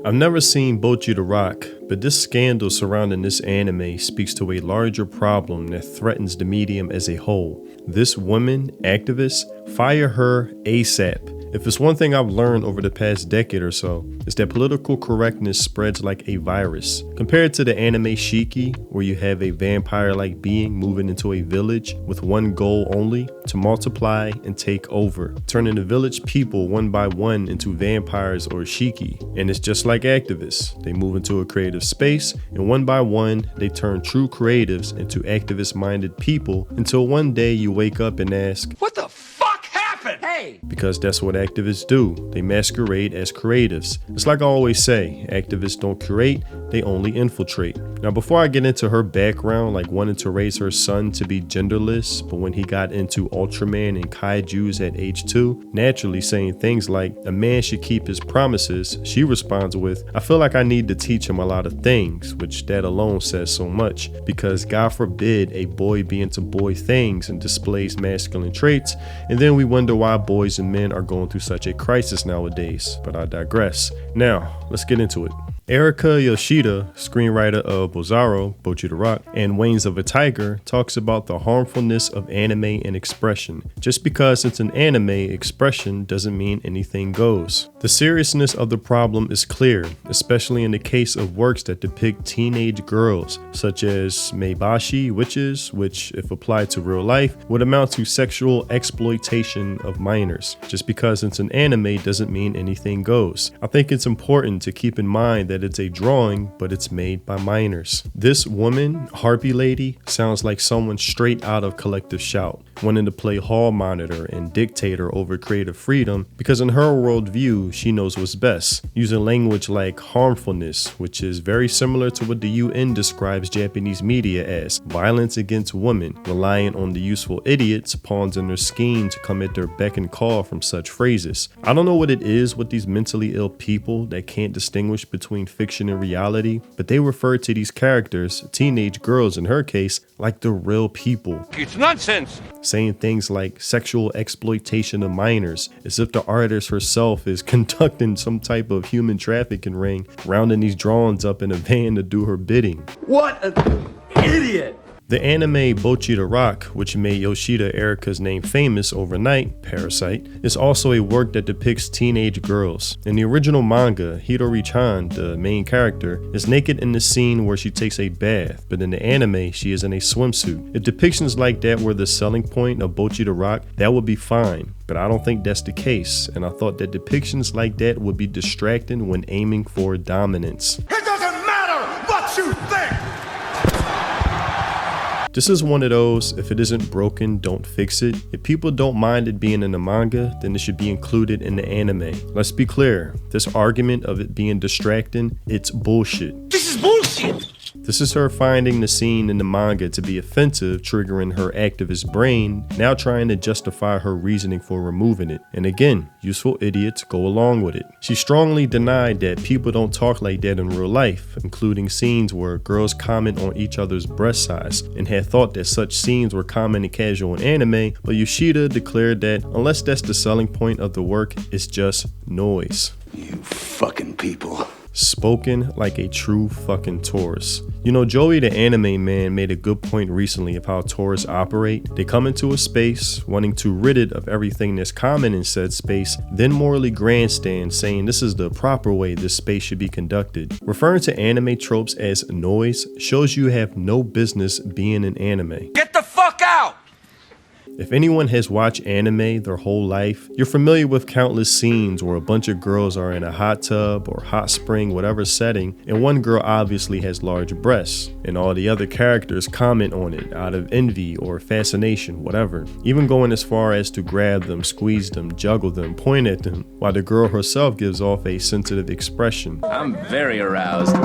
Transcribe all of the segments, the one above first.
I've never seen Bocchi the Rock, but this scandal surrounding this anime speaks to a larger problem that threatens the medium as a whole. This woman, activist, fire her ASAP. If it's one thing I've learned over the past decade or so, it's that political correctness spreads like a virus. Compared to the anime Shiki, where you have a vampire-like being moving into a village with one goal only, to multiply and take over, turning the village people one by one into vampires or Shiki. And it's just like activists. They move into a creative space, and one by one, they turn true creatives into activist-minded people until one day you wake up and ask, what the fuck happened? Hey! Because that's what activists do. They masquerade as creatives. It's like I always say, activists don't curate, they only infiltrate. Now before I get into her background, like wanting to raise her son to be genderless, but when he got into Ultraman and Kaijus at age 2, naturally saying things like, a man should keep his promises, she responds with, I feel like I need to teach him a lot of things, which that alone says so much, because God forbid a boy be into boy things and displays masculine traits, and then we wonder why boys and men are going through such a crisis nowadays, but I digress. Now, let's get into it. Erika Yoshida, screenwriter of Bocchi the Rock, and Wings of a Tiger, talks about the harmfulness of anime and expression. Just because it's an anime expression doesn't mean anything goes. The seriousness of the problem is clear, especially in the case of works that depict teenage girls, such as Meibashi Witches, which, if applied to real life, would amount to sexual exploitation of minors. Just because it's an anime doesn't mean anything goes. I think it's important to keep in mind that it's a drawing, but it's made by minors. This woman, Harpy Lady, sounds like someone straight out of Collective Shout, wanting to play hall monitor and dictator over creative freedom because in her worldview, she knows what's best, using language like harmfulness, which is very similar to what the UN describes Japanese media as, violence against women, relying on the useful idiots, pawns in their scheme to come at their beck and call from such phrases. I don't know what it is with these mentally ill people that can't distinguish between fiction and reality, but they refer to these characters, teenage girls in her case, like the real people. It's nonsense! Saying things like sexual exploitation of minors, as if the artist herself is conducting some type of human trafficking ring, rounding these drawings up in a van to do her bidding. What an idiot! The anime Bocchi the Rock, which made Yoshida Erika's name famous overnight, Parasite, is also a work that depicts teenage girls. In the original manga, Hidori-chan, the main character, is naked in the scene where she takes a bath, but in the anime, she is in a swimsuit. If depictions like that were the selling point of Bocchi the Rock, that would be fine. But I don't think that's the case, and I thought that depictions like that would be distracting when aiming for dominance. It doesn't matter what you think! This is one of those, if it isn't broken, don't fix it. If people don't mind it being in the manga, then it should be included in the anime. Let's be clear, this argument of it being distracting, it's bullshit. This is bullshit! This is her finding the scene in the manga to be offensive, triggering her activist brain, now trying to justify her reasoning for removing it. And again, useful idiots go along with it. She strongly denied that people don't talk like that in real life, including scenes where girls comment on each other's breast size, and had thought that such scenes were common and casual in anime, but Yoshida declared that unless that's the selling point of the work, it's just noise. You fucking people. Spoken like a true fucking Taurus. You know, Joey the anime man made a good point recently of how Taurus operate. They come into a space wanting to rid it of everything that's common in said space, then morally grandstand saying this is the proper way this space should be conducted. Referring to anime tropes as noise shows you have no business being an anime. Get the fuck out! If anyone has watched anime their whole life, you're familiar with countless scenes where a bunch of girls are in a hot tub or hot spring, whatever setting, and one girl obviously has large breasts, and all the other characters comment on it out of envy or fascination, whatever, even going as far as to grab them, squeeze them, juggle them, point at them, while the girl herself gives off a sensitive expression. I'm very aroused.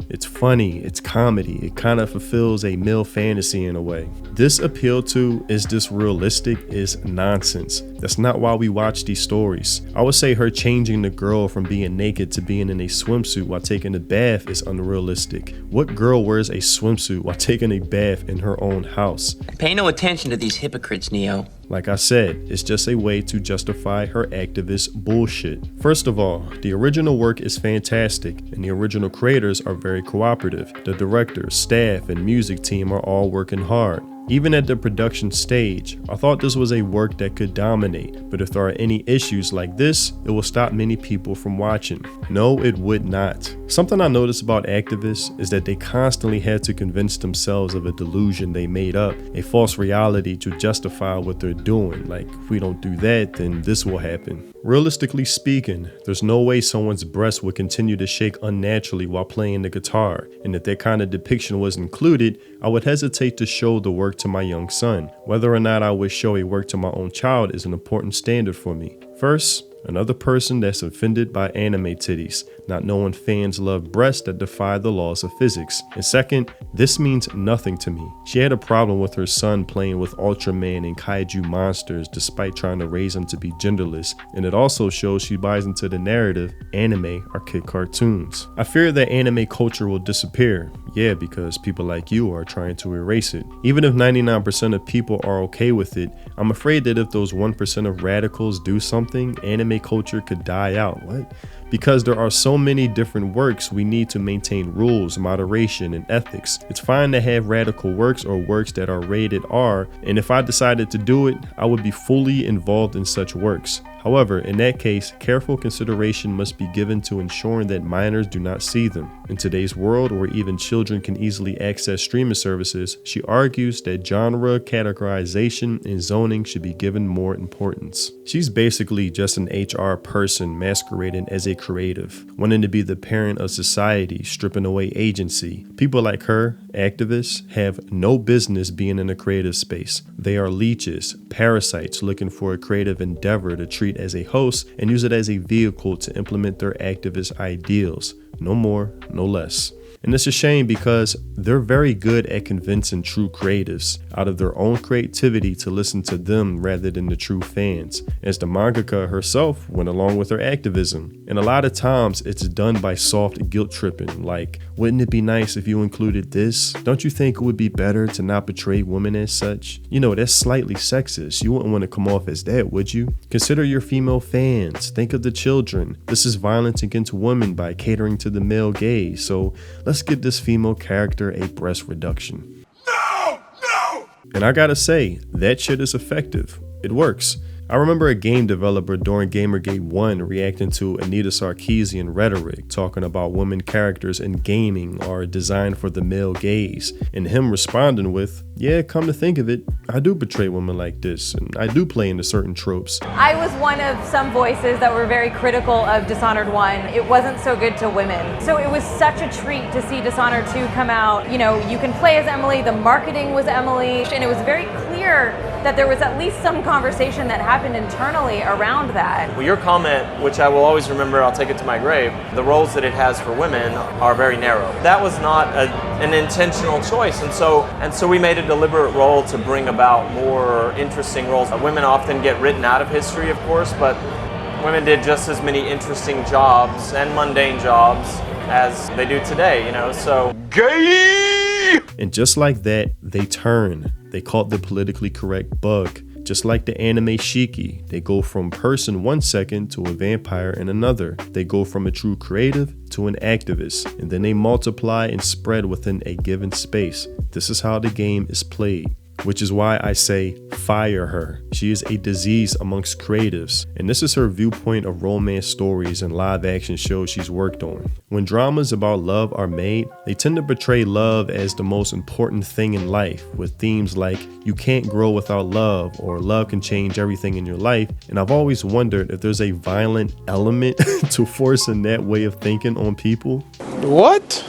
It's funny, it's comedy, it kind of fulfills a male fantasy in a way. This appeal to, is this realistic, is nonsense. That's not why we watch these stories. I would say her changing the girl from being naked to being in a swimsuit while taking a bath is unrealistic. What girl wears a swimsuit while taking a bath in her own house. Pay no attention to these hypocrites, Neo. Like I said, it's just a way to justify her activist bullshit. First of all, the original work is fantastic, and the original creators are very cooperative. The director, staff, and music team are all working hard. Even at the production stage, I thought this was a work that could dominate, but if there are any issues like this, it will stop many people from watching. No, it would not. Something I noticed about activists is that they constantly had to convince themselves of a delusion they made up, a false reality to justify what they're doing. Like, if we don't do that, then this will happen. Realistically speaking, there's no way someone's breast would continue to shake unnaturally while playing the guitar, and if that kind of depiction was included, I would hesitate to show the work to my young son. Whether or not I would show a work to my own child is an important standard for me. First, another person that's offended by anime titties, not knowing fans love breasts that defy the laws of physics. And second, this means nothing to me. She had a problem with her son playing with Ultraman and kaiju monsters despite trying to raise him to be genderless, and it also shows she buys into the narrative anime are kid cartoons. I fear that anime culture will disappear. Yeah, because people like you are trying to erase it. Even if 99% of people are okay with it, I'm afraid that if those 1% of radicals do something, anime culture could die out. What? Because there are so many different works, we need to maintain rules, moderation, and ethics. It's fine to have radical works or works that are rated R, and if I decided to do it, I would be fully involved in such works. However, in that case, careful consideration must be given to ensuring that minors do not see them. In today's world, where even children can easily access streaming services, she argues that genre categorization and zoning should be given more importance. She's basically just an HR person masquerading as a creative, wanting to be the parent of society, stripping away agency. People like her, activists, have no business being in a creative space. They are leeches, parasites looking for a creative endeavor to treat as a host and use it as a vehicle to implement their activist ideals. No more, no less. And it's a shame because they're very good at convincing true creatives out of their own creativity to listen to them rather than the true fans, as the mangaka herself went along with her activism. And a lot of times it's done by soft guilt tripping, like, wouldn't it be nice if you included this? Don't you think it would be better to not portray women as such? You know, that's slightly sexist. You wouldn't want to come off as that, would you? Consider your female fans. Think of the children. This is violence against women by catering to the male gaze. So let's give this female character a breast reduction. No! No! And I gotta say, that shit is effective. It works. I remember a game developer during Gamergate 1 reacting to Anita Sarkeesian rhetoric, talking about women characters in gaming are designed for the male gaze, and him responding with, yeah, come to think of it, I do portray women like this, and I do play into certain tropes. I was one of some voices that were very critical of Dishonored 1. It wasn't so good to women. So it was such a treat to see Dishonored 2 come out. You know, you can play as Emily, the marketing was Emily, and it was very clear that there was at least some conversation that happened internally around that. Well, your comment, which I will always remember, I'll take it to my grave, the roles that it has for women are very narrow. That was not an intentional choice, and so we made a deliberate role to bring about more interesting roles. Women often get written out of history, of course, but women did just as many interesting jobs and mundane jobs as they do today, you know, so. Gay! And just like that, they turn. They caught the politically correct bug. Just like the anime Shiki, they go from person 1 second to a vampire in another. They go from a true creative to an activist, and then they multiply and spread within a given space. This is how the game is played. Which is why I say fire her. She is a disease amongst creatives, and this is her viewpoint of romance stories and live action shows she's worked on. When dramas about love are made, they tend to portray love as the most important thing in life, with themes like you can't grow without love or love can change everything in your life, and I've always wondered if there's a violent element to forcing that way of thinking on people. What?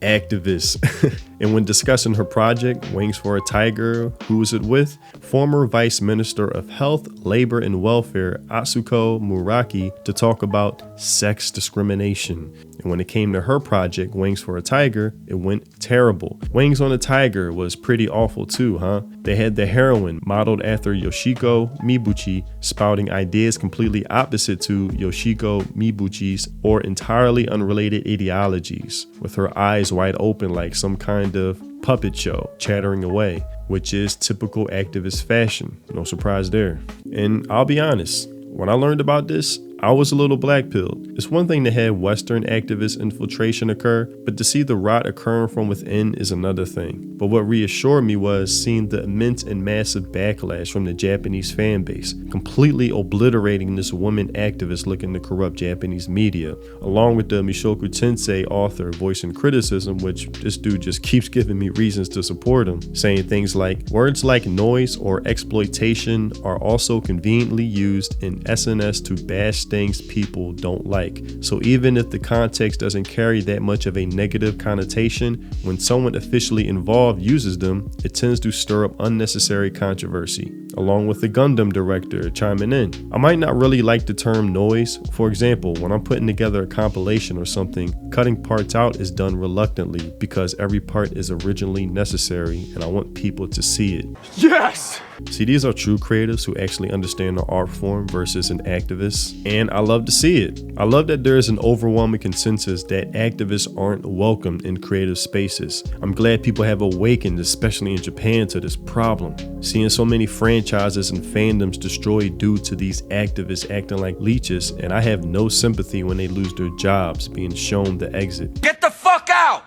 Activist. And when discussing her project, Wings for a Tiger, who is it with? Former Vice Minister of Health, Labor and Welfare, Atsuko Muraki, to talk about sex discrimination. And when it came to her project, Wings for a Tiger, it went terrible. Wings on a Tiger was pretty awful too, huh? They had the heroine, modeled after Yoshiko Mibuchi, spouting ideas completely opposite to Yoshiko Mibuchi's or entirely unrelated ideologies, with her eyes wide open like some kind kind of puppet show, chattering away, which is typical activist fashion. No surprise there. And I'll be honest, when I learned about this, I was a little black-pilled. It's one thing to have Western activist infiltration occur, but to see the rot occurring from within is another thing. But what reassured me was seeing the immense and massive backlash from the Japanese fan base, completely obliterating this woman activist looking to corrupt Japanese media, along with the Mushoku Tensei author voicing criticism, which this dude just keeps giving me reasons to support him, saying things like, words like noise or exploitation are also conveniently used in SNS to bash things people don't like. So even if the context doesn't carry that much of a negative connotation, when someone officially involved uses them, it tends to stir up unnecessary controversy. Along with the Gundam director chiming in, I might not really like the term noise. For example, when I'm putting together a compilation or something, cutting parts out is done reluctantly because every part is originally necessary and I want people to see it. Yes! See, these are true creatives who actually understand the art form versus an activist, and I love to see it. I love that there is an overwhelming consensus that activists aren't welcome in creative spaces. I'm glad people have awakened, especially in Japan, to this problem. Seeing so many franchises and fandoms destroyed due to these activists acting like leeches, and I have no sympathy when they lose their jobs being shown the exit. Get the fuck out!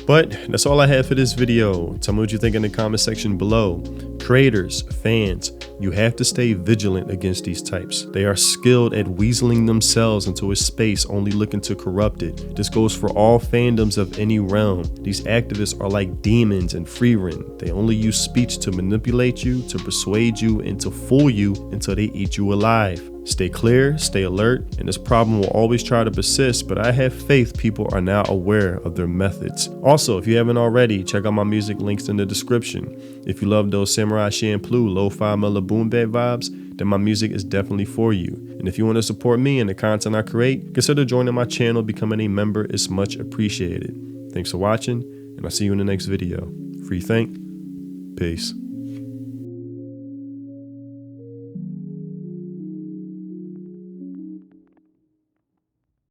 But that's all I have for this video. Tell me what you think in the comment section below. Creators, fans, you have to stay vigilant against these types. They are skilled at weaseling themselves into a space only looking to corrupt it. This goes for all fandoms of any realm. These activists are like demons in Freerun. They only use speech to manipulate you, to persuade you, and to fool you until they eat you alive. Stay clear, stay alert, and this problem will always try to persist, but I have faith people are now aware of their methods. Also, if you haven't already, check out my music links in the description. If you love those Samurai Champloo lo-fi mellow boom bap vibes, then my music is definitely for you. And if you want to support me and the content I create, consider joining my channel. Becoming a member is much appreciated. Thanks for watching, and I'll see you in the next video. Free think. Peace.